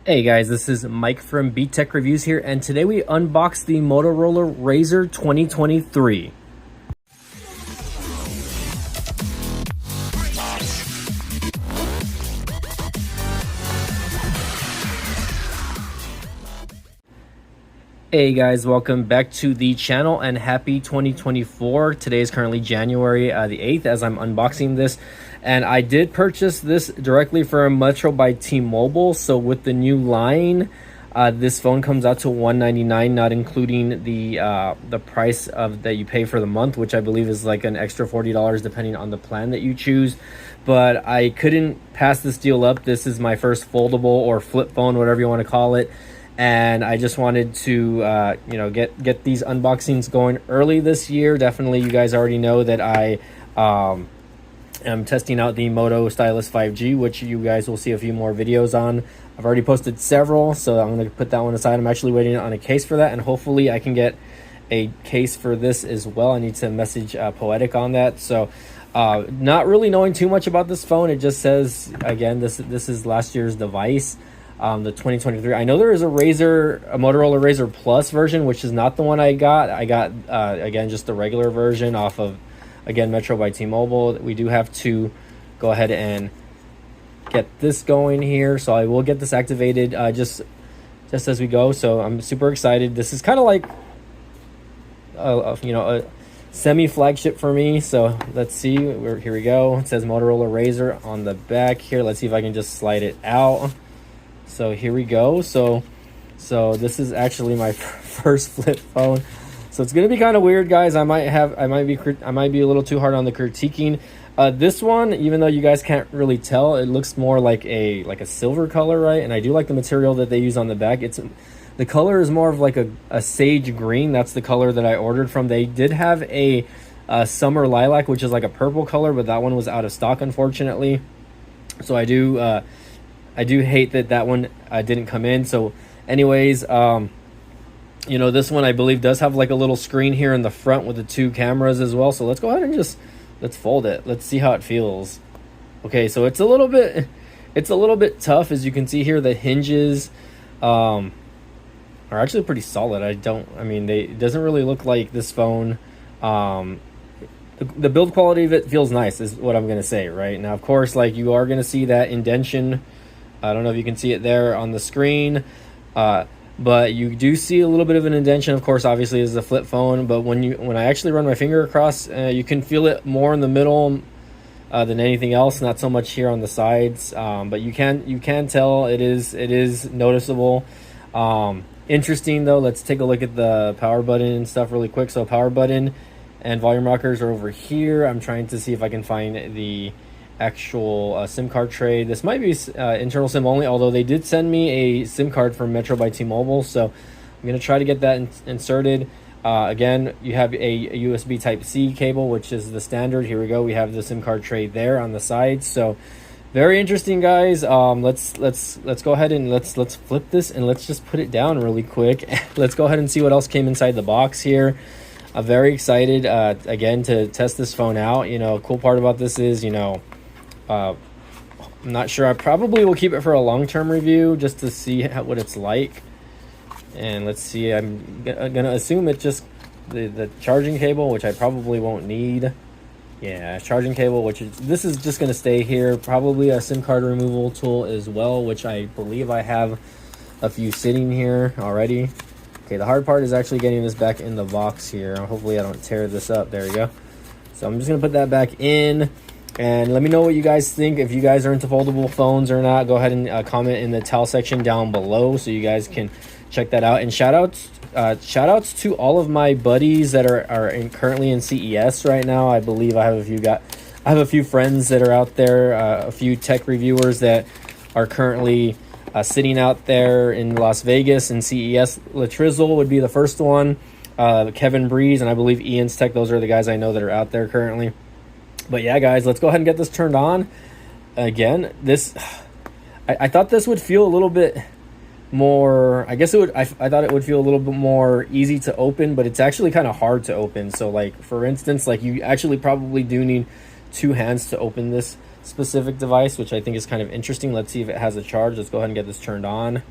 Hey guys, this is Mike from Beat Tech Reviews here, and today we unbox the Motorola RAZR 2023. Hey guys, welcome back to the channel and happy 2024. Today is currently January the 8th as I'm unboxing this, and I did purchase this directly from Metro by T-Mobile. So with the new line, this phone comes out to $199, not including the price of that you pay for the month, which I believe is like an extra $40 depending on the plan that you choose. But I couldn't pass this deal up. This is my first foldable or flip phone, whatever you want to call it. And I just wanted to get these unboxings going early this year. Definitely, you guys already know that I am testing out the Moto Stylus 5G, which you guys will see a few more videos on. I've already posted several, so I'm going to put that one aside. I'm actually waiting on a case for that, and hopefully I can get a case for this as well. I need to message Poetic on that. So not really knowing too much about this phone. It just says, again, this is last year's device. The 2023. I know there is a Motorola RAZR Plus version, which is not the one I got. I got again just the regular version off of, again, Metro by T-Mobile. We do have to go ahead and get this going here, so I will get this activated just as we go. So I'm super excited. This is kind of like a semi flagship for me. So let's see. Here we go. It says Motorola RAZR on the back here. Let's see if I can just slide it out. So here we go. So this is actually my first flip phone. So it's gonna be kind of weird, guys. I might be a little too hard on the critiquing. This one, even though you guys can't really tell, it looks more like a silver color, right? And I do like the material that they use on the back. The color is more of like a sage green. That's the color that I ordered from. They did have a summer lilac, which is like a purple color, but that one was out of stock, unfortunately. So I do hate that one didn't come in. So anyways, this one I believe does have like a little screen here in the front with the two cameras as well. So let's go ahead and let's fold it. Let's see how it feels. Okay, so it's a little bit tough. As you can see here, the hinges are actually pretty solid. It doesn't really look like this phone. The build quality of it feels nice is what I'm going to say right now. Of course, like, you are going to see that indentation. I don't know if you can see it there on the screen, but you do see a little bit of an indentation. Of course, obviously, as a flip phone, but when I actually run my finger across, you can feel it more in the middle than anything else. Not so much here on the sides, but you can tell it is noticeable. Interesting though. Let's take a look at the power button and stuff really quick. So power button and volume rockers are over here. I'm trying to see if I can find the actual SIM card tray. This might be internal SIM only, although they did send me a SIM card from Metro by T-Mobile, so I'm going to try to get that inserted. Again, you have a USB Type-C cable, which is the standard. Here we go. We have the SIM card tray there on the side. So very interesting, guys. Let's go ahead and let's flip this and let's just put it down really quick. Let's go ahead and see what else came inside the box here. I'm very excited again to test this phone out. Cool part about this is, I'm not sure. I probably will keep it for a long-term review just to see what it's like. And let's see. I'm gonna assume it's just the charging cable, which I probably won't need. Yeah, charging cable, this is just gonna stay here. Probably a SIM card removal tool as well, which I believe I have a few sitting here already. Okay, the hard part is actually getting this back in the box here. Hopefully I don't tear this up. There we go. So I'm just gonna put that back in. And let me know what you guys think. If you guys are into foldable phones or not, go ahead and comment in the tell section down below so you guys can check that out. And shout outs to all of my buddies that are currently in CES right now. I believe I have a few friends that are out there, a few tech reviewers that are currently sitting out there in Las Vegas and CES. Latrizzle would be the first one. Kevin Breeze and I believe Ian's Tech. Those are the guys I know that are out there currently. But yeah, guys, let's go ahead and get this turned on. Again, I thought this would feel a little bit more, I thought it would feel a little bit more easy to open, but it's actually kind of hard to open. So like, for instance, like, you actually probably do need two hands to open this specific device, which I think is kind of interesting. Let's see if it has a charge. Let's go ahead and get this turned on.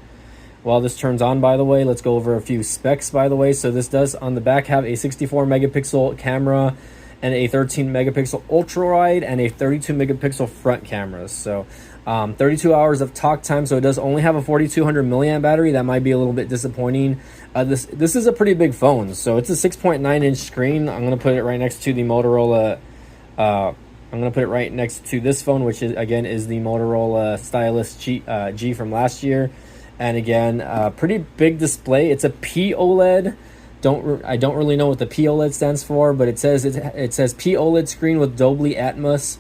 While this turns on, by the way, let's go over a few specs, by the way. So this does on the back have a 64 megapixel camera and a 13 megapixel ultra wide and a 32 megapixel front camera. So 32 hours of talk time. So it does only have a 4200 milliamp battery. That might be a little bit disappointing. This is a pretty big phone. So it's a 6.9 inch screen. I'm going to put it right next to the Motorola. I'm going to put it right next to this phone, which is again is the Motorola Stylus G from last year. And again, pretty big display. It's a POLED. I don't really know what the POLED stands for, but it says POLED screen with Dolby Atmos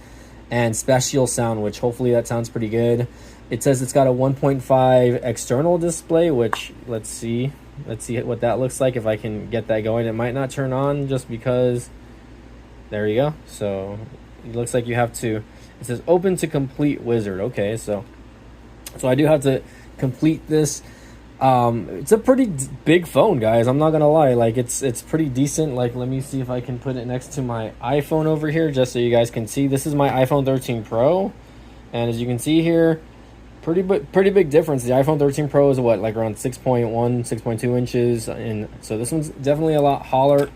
and spatial sound, which hopefully that sounds pretty good. It says it's got a 1.5 external display, which let's see what that looks like if I can get that going. It might not turn on just because. There you go. So it looks like you have to. It says open to complete wizard. Okay, so I do have to complete this. It's a pretty big phone, guys. I'm not gonna lie, like it's pretty decent. Like, let me see if I can put it next to my iPhone over here just so you guys can see. This is my iPhone 13 Pro, and as you can see here, pretty big difference. The iPhone 13 Pro is what, like around 6.1 6.2 inches, and so this one's definitely a lot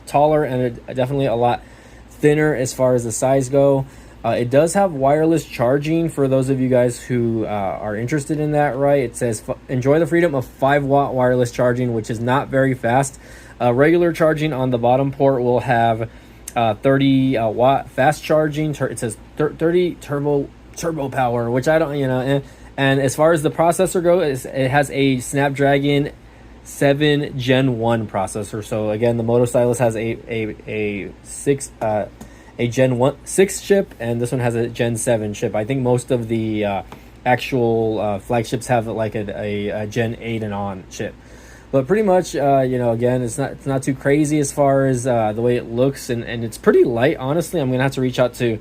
taller and definitely a lot thinner as far as the size go. It does have wireless charging for those of you guys who are interested in that, right? It says enjoy the freedom of 5-watt wireless charging, which is not very fast. Regular charging on the bottom port will have 30-watt fast charging. It says 30 turbo power, which I don't, and as far as the processor goes, it has a Snapdragon 7 Gen 1 processor. So again, the Moto Stylus has a Gen 6 chip, and this one has a Gen 7 chip. I think most of the actual flagships have like a Gen 8 and on chip. But pretty much, again, it's not too crazy as far as the way it looks, and it's pretty light. Honestly, I'm gonna have to reach out to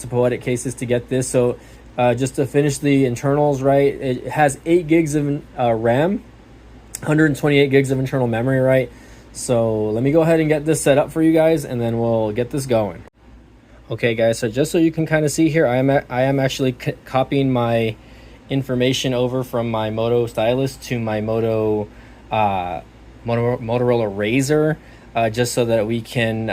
Poetic Cases to get this. So just to finish the internals, right? It has 8 gigs of RAM, 128 gigs of internal memory, right? So let me go ahead and get this set up for you guys, and then we'll get this going. Okay, guys, so just so you can kind of see here, I am actually copying my information over from my Moto Stylus to my Motorola RAZR, just so that we can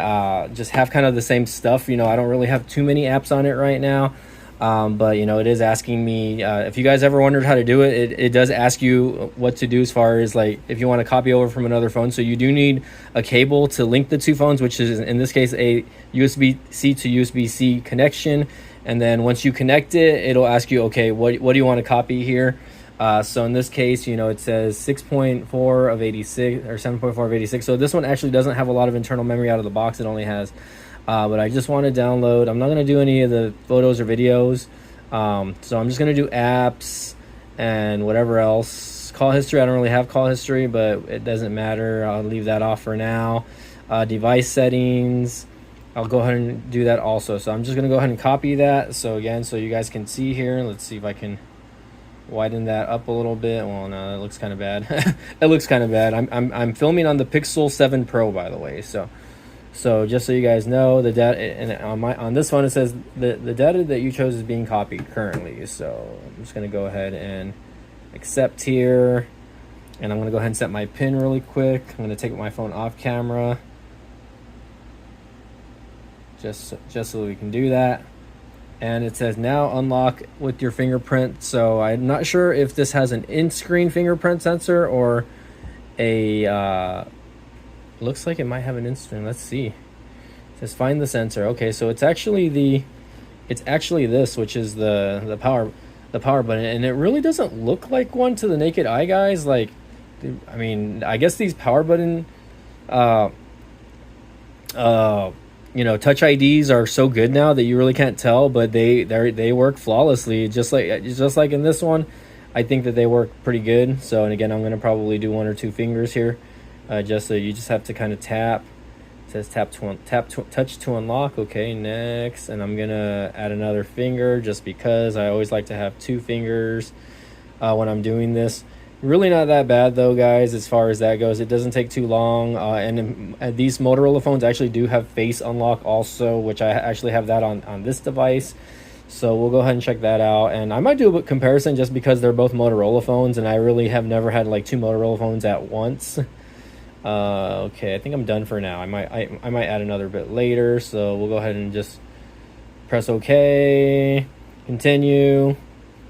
just have kind of the same stuff. I don't really have too many apps on it right now. But it is asking me, if you guys ever wondered how to do it, it does ask you what to do as far as like if you want to copy over from another phone. So you do need a cable to link the two phones, which is in this case a USB-C to USB-C connection. And then once you connect it, it'll ask you, okay, what do you want to copy here? So in this case, it says 6.4 of 86 or 7.4 of 86. So this one actually doesn't have a lot of internal memory out of the box. It only has but I just want to download. I'm not going to do any of the photos or videos. So I'm just going to do apps and whatever else. Call history, I don't really have call history, but it doesn't matter. I'll leave that off for now. Device settings, I'll go ahead and do that also. So I'm just going to go ahead and copy that. So again, so you guys can see here. Let's see if I can widen that up a little bit. Well, no, it looks kind of bad. It looks kind of bad. I'm filming on the Pixel 7 Pro, by the way. So just so you guys know, the data, and on this phone it says the data that you chose is being copied currently. So I'm just gonna go ahead and accept here, and I'm gonna go ahead and set my pin really quick. I'm gonna take my phone off camera, just so we can do that. And it says now unlock with your fingerprint. So I'm not sure if this has an in-screen fingerprint sensor or a looks like it might have an instant. Let's see. It says find the sensor. Okay, so it's actually this, which is the power button, and it really doesn't look like one to the naked eye, guys. Like, I mean, I guess these power button Touch IDs are so good now that you really can't tell, but they work flawlessly, just like in this one. I think that they work pretty good. So, and again, I'm going to probably do 1 or 2 fingers here. Just so you just have to kind of tap. It says touch to unlock. Okay, next, and I'm gonna add another finger just because I always like to have 2 fingers when I'm doing this. Really not that bad though, guys, as far as that goes. It doesn't take too long, and these Motorola phones actually do have face unlock also, which I actually have that on this device. So we'll go ahead and check that out, and I might do a comparison just because they're both Motorola phones, and I really have never had like two Motorola phones at once. Okay, I think I'm done for now. I might add another bit later, so we'll go ahead and just press OK, continue.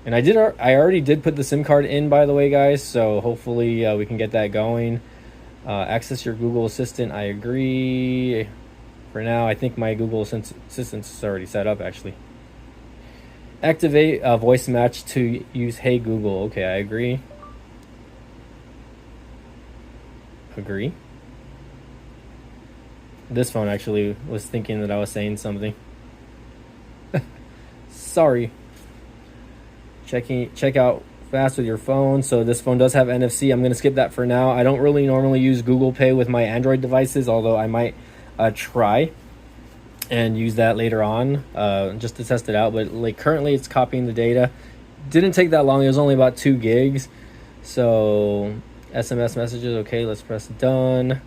And I already did put the SIM card in, by the way, guys, so hopefully we can get that going. Access your Google Assistant, I agree. For now, I think my Google Assistant is already set up, actually. Activate voice match to use Hey Google. Okay, I agree. Agree. This phone actually was thinking that I was saying something. Sorry. Check out fast with your phone. So this phone does have NFC. I'm going to skip that for now. I don't really normally use Google Pay with my Android devices, although I might try and use that later on just to test it out. But like currently it's copying the data. Didn't take that long. It was only about 2 gigs. So SMS messages. Okay, let's press done.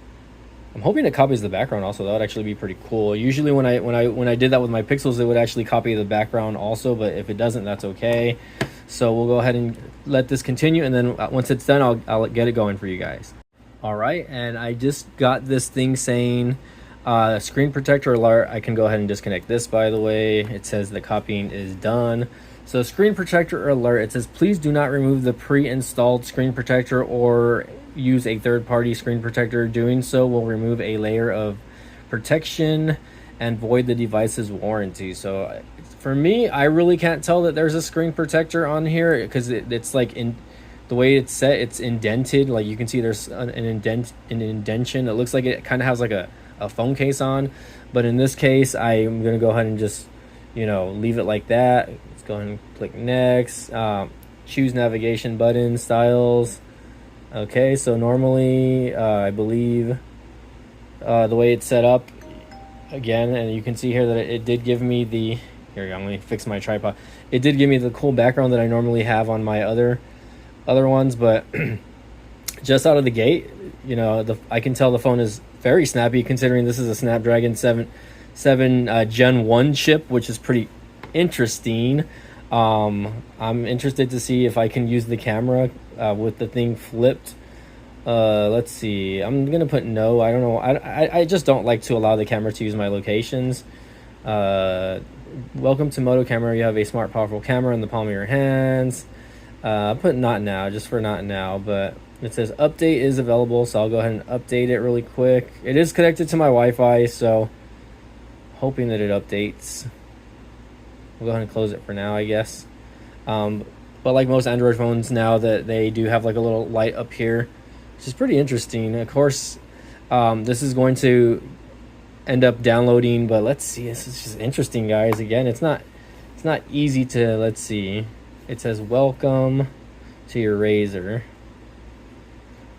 I'm hoping it copies the background also. That would actually be pretty cool. Usually when I did that with my Pixels, it would actually copy the background also, but if it doesn't, that's okay. So we'll go ahead and let this continue, and then once it's done, I'll get it going for you guys. All right, and I just got this thing saying screen protector alert. I can go ahead and disconnect this, by the way. It says the copying is done. So screen protector alert, it says please do not remove the pre-installed screen protector or use a third-party screen protector. Doing so will remove a layer of protection and void the device's warranty. So for me, I really can't tell that there's a screen protector on here because it's like in the way it's set, it's indented. Like you can see there's an indentation. It looks like it kind of has like a phone case on, but in this case I'm gonna go ahead and just, you know, leave it like that. Let's go ahead and click next. Choose navigation button styles. Okay, so normally I believe the way it's set up again, and you can see here that it did give me the, here we go, I'm going to fix my tripod. It did give me the cool background that I normally have on my other ones, but just out of the gate, you know, I can tell the phone is very snappy considering this is a Snapdragon 7 Gen 1 chip, which is pretty interesting. I'm interested to see if I can use the camera with the thing flipped. Let's see. I'm gonna put no. I don't know. I just don't like to allow the camera to use my locations. Welcome to Moto Camera. You have a smart, powerful camera in the palm of your hands. I'll put not now, just for not now. But it says update is available, so I'll go ahead and update it really quick. It is connected to my Wi-Fi, so hoping that it updates. We'll go ahead and close it for now, I guess. But like most Android phones now, that they do have like a little light up here, which is pretty interesting. Of course, this is going to end up downloading, but let's see. This is just interesting, guys. Again, it's not easy to, let's see. It says welcome to your RAZR.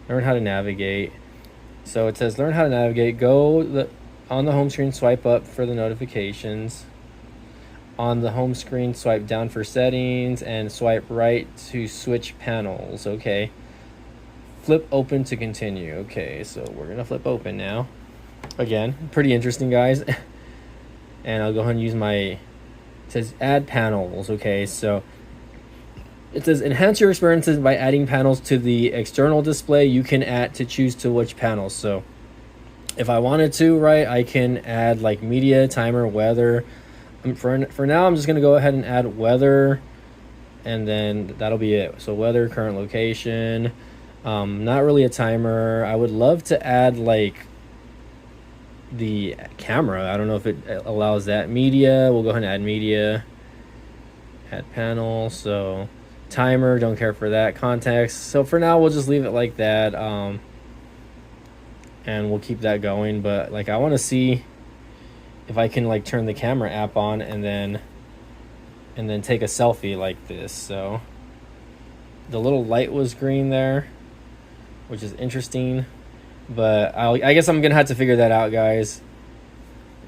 Learn how to navigate. So it says learn how to navigate. On the home screen, swipe up for the notifications. On the home screen, swipe down for settings and swipe right to switch panels. Okay. Flip open to continue. Okay, so we're gonna flip open now. Again, pretty interesting, guys. And I'll go ahead and use my, it says add panels. Okay, so it says enhance your experiences by adding panels to the external display. You can add to choose to which panels. So if I wanted to, right, I can add like media, timer, weather. For now, I'm just going to go ahead and add weather, and then that'll be it. So weather, current location, not really a timer. I would love to add like the camera. I don't know if it allows that. Media, we'll go ahead and add media. Add panel, so timer, don't care for that. Context, so for now we'll just leave it like that, and we'll keep that going. But like I want to see if I can like turn the camera app on and then take a selfie like this. So the little light was green there, which is interesting, but I guess I'm gonna have to figure that out, guys.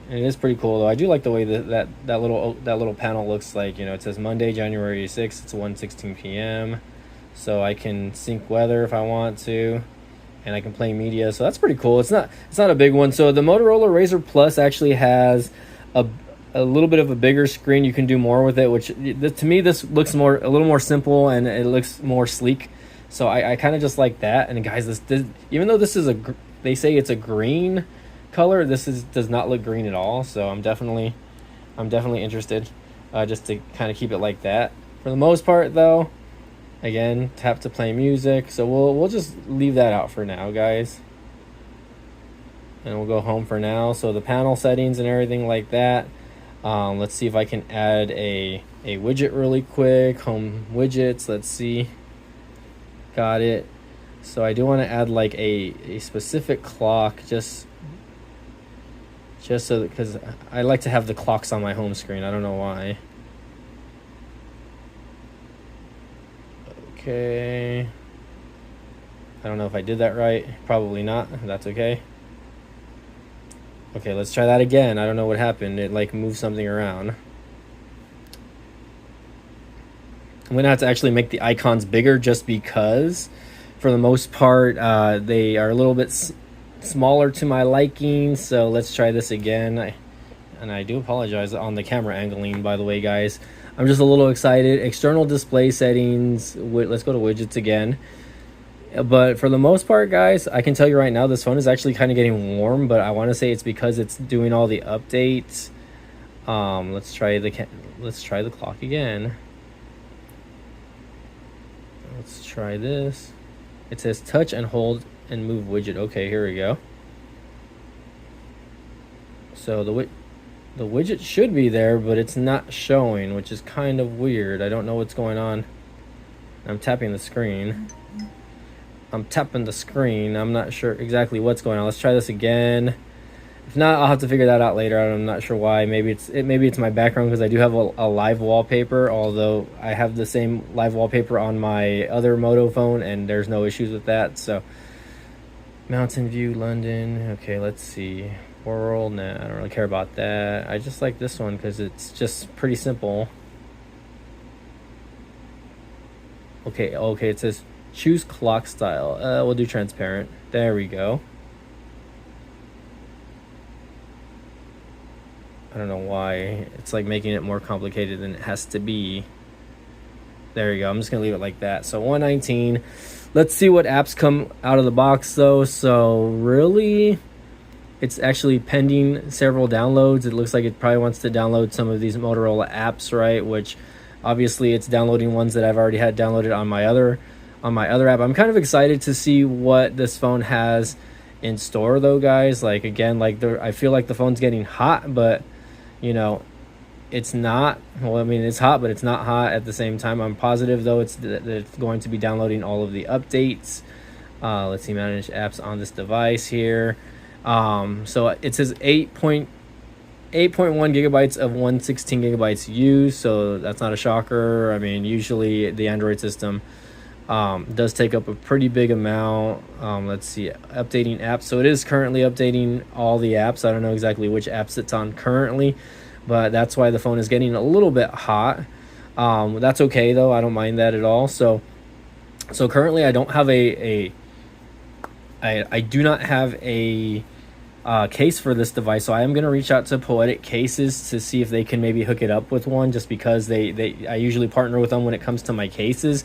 And it is pretty cool though. I do like the way that little panel looks like. You know, it says Monday, January 6th. It's 1:16 p.m. So I can sync weather if I want to, and I can play media. So that's pretty cool. It's not a big one. So the Motorola RAZR Plus actually has a a little bit of a bigger screen, you can do more with it, which to me this looks a little more simple, and it looks more sleek. So I kind of just like that. And guys, this even though this is they say it's a green color, does not look green at all. So I'm definitely interested, just to kind of keep it like that. For the most part though, again, tap to play music. So we'll just leave that out for now, guys. And we'll go home for now. So the panel settings and everything like that. Let's see if I can add a widget really quick. Home widgets, let's see. Got it. So I do want to add like a specific clock, just so, because I like to have the clocks on my home screen. I don't know why. Okay. I don't know if I did that right. Probably not. That's okay. Okay, let's try that again. I don't know what happened. It like moved something around. I'm gonna have to actually make the icons bigger, just because for the most part they are a little bit smaller to my liking. So let's try this again. And I do apologize on the camera angling, by the way, guys. I'm just a little excited. External display settings. Let's go to widgets again. But for the most part, guys, I can tell you right now, this phone is actually kind of getting warm, but I want to say it's because it's doing all the updates. Let's try the clock again. Let's try this. It says touch and hold and move widget. Okay, here we go. So the widget should be there, but it's not showing, which is kind of weird. I don't know what's going on. I'm tapping the screen. I'm not sure exactly what's going on. Let's try this again. If not, I'll have to figure that out later. I'm not sure why. Maybe it's my background, because I do have a live wallpaper, although I have the same live wallpaper on my other Moto phone and there's no issues with that. So Mountain View, London. Okay, let's see. World, nah, I don't really care about that. I just like this one because it's just pretty simple. Okay, it says choose clock style. We'll do transparent. There we go. I don't know why it's like making it more complicated than it has to be. There you go. I'm just gonna leave it like that. So 119. Let's see what apps come out of the box though. So really, it's actually pending several downloads. It looks like it probably wants to download some of these Motorola apps, right? Which obviously it's downloading ones that I've already had downloaded on my other app. I'm kind of excited to see what this phone has in store though, guys. Like again, like I feel like the phone's getting hot, but you know, it's not. Well, I mean, it's hot, but it's not hot at the same time. I'm positive though that it's going to be downloading all of the updates. Let's see, manage apps on this device here. So it says 8.1 gigabytes of 116 gigabytes used, so that's not a shocker. I mean, usually the Android system does take up a pretty big amount. Let's see, updating apps. So it is currently updating all the apps. I don't know exactly which apps it's on currently, but that's why the phone is getting a little bit hot. That's okay though. I don't mind that at all. So currently I don't have I do not have a case for this device, so I am going to reach out to Poetic Cases to see if they can maybe hook it up with one, just because I usually partner with them when it comes to my cases.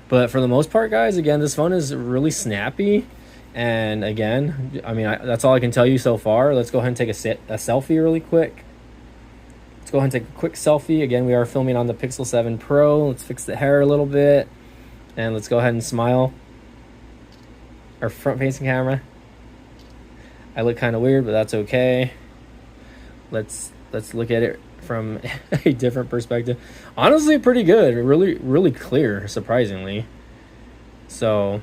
But for the most part, guys, again, this phone is really snappy. And again, I mean, that's all I can tell you so far. Let's go ahead and take a selfie really quick. Let's go ahead and take a quick selfie. Again, we are filming on the Pixel 7 Pro. Let's fix the hair a little bit. And let's go ahead and smile. Our front-facing camera. I look kind of weird, but that's okay. Let's look at it from a different perspective. Honestly, pretty good. Really clear, surprisingly. So,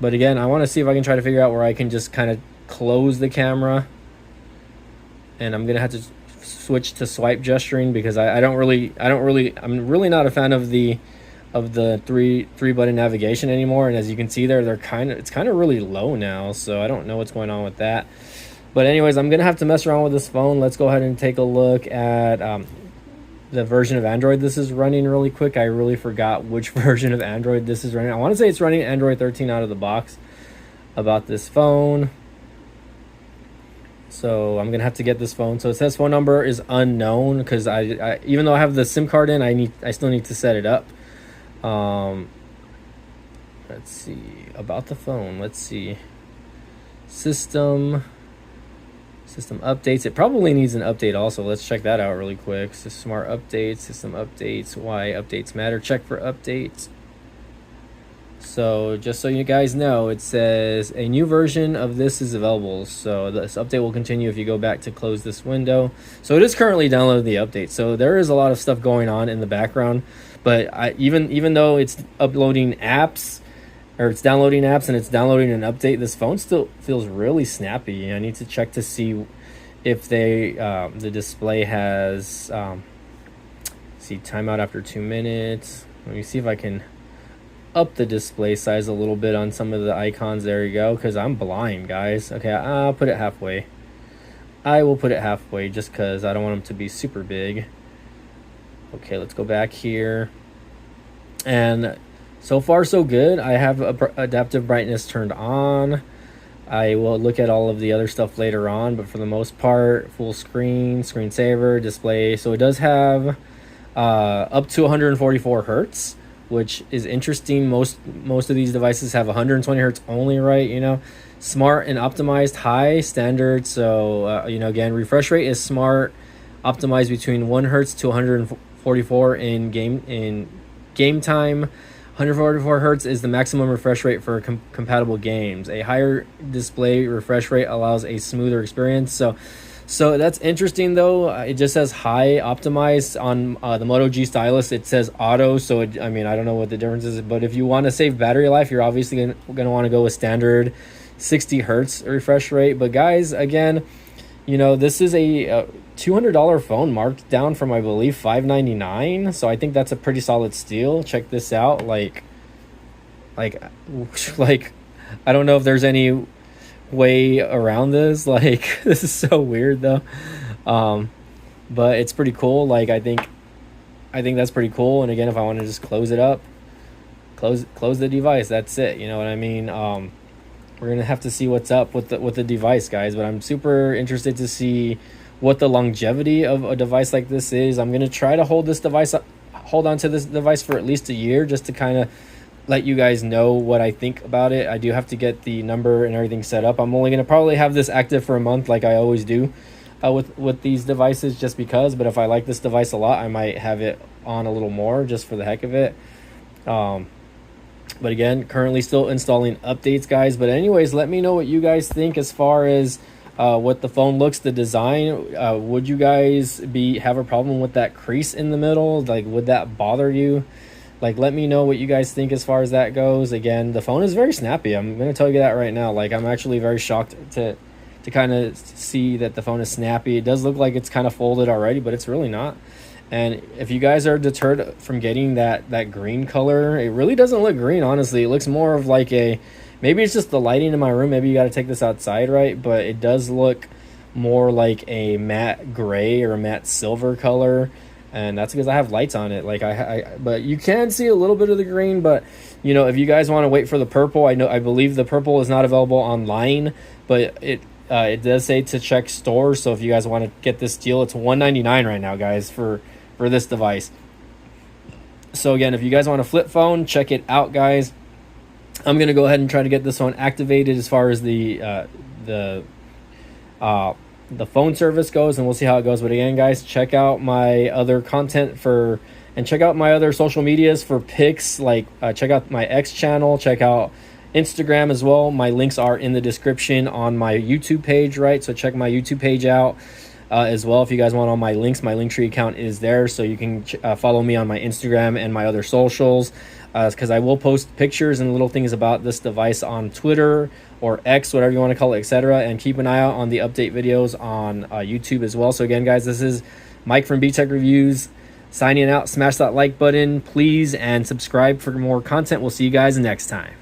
but again, I want to see if I can try to figure out where I can just kind of close the camera. And I'm gonna have to switch to swipe gesturing, because I'm really not a fan of the three button navigation anymore. And as you can see there, it's kind of really low now, so I don't know what's going on with that. But anyways, I'm gonna have to mess around with this phone. Let's go ahead and take a look at the version of Android this is running really quick. I really forgot which version of Android this is running. I want to say it's running Android 13 out of the box about this phone. So I'm gonna have to get this phone. So it says phone number is unknown because I even though I have the SIM card in, I still need to set it up. Let's see about the phone. Let's see system updates. It probably needs an update also. Let's check that out really quick. So smart updates, system updates, why updates matter. Check for updates. So just so you guys know, it says a new version of this is available. So this update will continue if you go back to close this window. So it is currently downloading the update. So there is a lot of stuff going on in the background. But even though it's uploading apps, or it's downloading apps and it's downloading an update, this phone still feels really snappy. I need to check to see if the display has see timeout after 2 minutes. Let me see if I can up the display size a little bit on some of the icons. There you go, because I'm blind, guys. Okay, I'll put it halfway. I will put it halfway just because I don't want them to be super big. Okay, let's go back here. And so far, so good. I have adaptive brightness turned on. I will look at all of the other stuff later on, but for the most part, full screen, screensaver, display. So it does have up to 144 hertz, which is interesting. Most of these devices have 120 hertz only, right? You know, smart and optimized, high, standard. So you know, again, refresh rate is smart, optimized between 1 hertz to 144 in game time. 144 hertz is the maximum refresh rate for compatible games. A higher display refresh rate allows a smoother experience. So that's interesting though. It just says high optimized on the Moto G stylus. It says auto. So I mean, I don't know what the difference is, but if you want to save battery life, you're obviously going to want to go with standard 60 hertz refresh rate. But guys, again, you know, this is a $200 phone marked down from, I believe, $599. So I think that's a pretty solid steal. Check this out. Like I don't know if there's any way around this. Like, this is so weird though. But it's pretty cool. Like, I think that's pretty cool. And again, if I want to just close it up, close the device, that's it. You know what I mean? We're gonna have to see what's up with the device, guys. But I'm super interested to see what the longevity of a device like this is. I'm gonna try to hold on to this device for at least a year, just to kind of let you guys know what I think about it. I do have to get the number and everything set up. I'm only gonna probably have this active for a month, like I always do with these devices, just because. But if I like this device a lot, I might have it on a little more just for the heck of it. But again, currently still installing updates, guys. But anyways, let me know what you guys think as far as what the phone looks, the design. Would you guys have a problem with that crease in the middle? Like, would that bother you? Like, let me know what you guys think as far as that goes. Again, the phone is very snappy. I'm going to tell you that right now. Like, I'm actually very shocked to kind of see that the phone is snappy. It does look like it's kind of folded already, but it's really not. And if you guys are deterred from getting that green color, it really doesn't look green, honestly. It looks more of like maybe it's just the lighting in my room. Maybe you got to take this outside, right? But it does look more like a matte gray or a matte silver color. And that's because I have lights on it. Like but you can see a little bit of the green. But you know, if you guys want to wait for the purple, I believe the purple is not available online, but it does say to check stores. So if you guys want to get this deal, it's $199 right now, guys, for this device. So again, if you guys want a flip phone, check it out, guys. I'm gonna go ahead and try to get this one activated as far as the phone service goes, and we'll see how it goes. But again, guys, check out my other content and check out my other social medias for pics. Like check out my X channel, check out Instagram as well. My links are in the description on my YouTube page, right? So check my YouTube page out as well. If you guys want all my links, my Linktree account is there, so you can follow me on my Instagram and my other socials, because I will post pictures and little things about this device on Twitter or X, whatever you want to call it, etc. And keep an eye out on the update videos on YouTube as well. So again, guys, this is Mike from B-Tech Reviews signing out. Smash that like button, please, and subscribe for more content. We'll see you guys next time.